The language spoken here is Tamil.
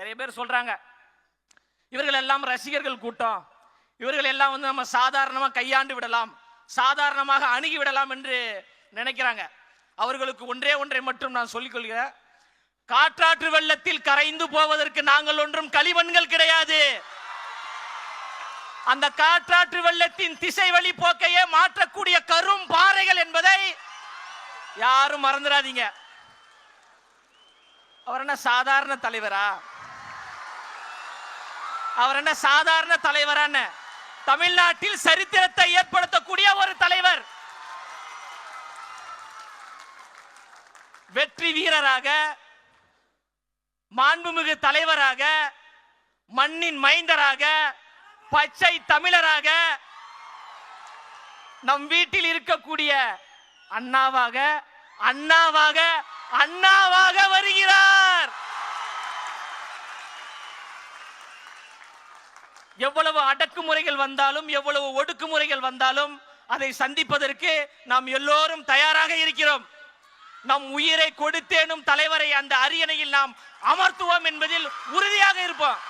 நிறைய பேர் சொல்றாங்க இவர்கள் எல்லாம் ரசிகர்கள் கூட்டம், இவர்கள் எல்லாம் நம்ம சாதாரணமாக கையாண்டு விடலாம், சாதாரணமாக அணுகி விடலாம் என்று நினைக்கிறாங்க. அவர்களுக்கு ஒன்றை மட்டும் நான் சொல்லிக் கொள்கிறேன். காற்றாற்று வெள்ளத்தில் கரைந்து போவதற்கு நாங்கள் ஒன்றும் களிமண்கள் கிடையாது. அந்த காற்றாற்று வெள்ளத்தின் திசை வழி போக்கையே மாற்றக்கூடிய கரும் பாறைகள் என்பதை யாரும் மறந்துடாதீங்க. அவர் என்ன சாதாரண தலைவரா? அவர் என்ன சாதாரண தலைவரான தமிழ்நாட்டில் சரித்திரத்தை ஏற்படுத்தக்கூடிய ஒரு தலைவர், வெற்றி வீரராக, மாண்புமிகு தலைவராக, மண்ணின் மைந்தராக, பச்சை தமிழராக, நம் வீட்டில் இருக்கக்கூடிய அண்ணாவாக அண்ணாவாக அண்ணாவாக வருகிறார். எவ்வளவு அடக்குமுறைகள் வந்தாலும், எவ்வளவு ஒடுக்குமுறைகள் வந்தாலும் அதை சந்திப்பதற்கு நாம் எல்லோரும் தயாராக இருக்கிறோம். நம் உயிரை கொடுத்தேனும் தலைவரை அந்த அரியணையில் நாம் அமர்த்துவோம் என்பதில் உறுதியாக இருப்போம்.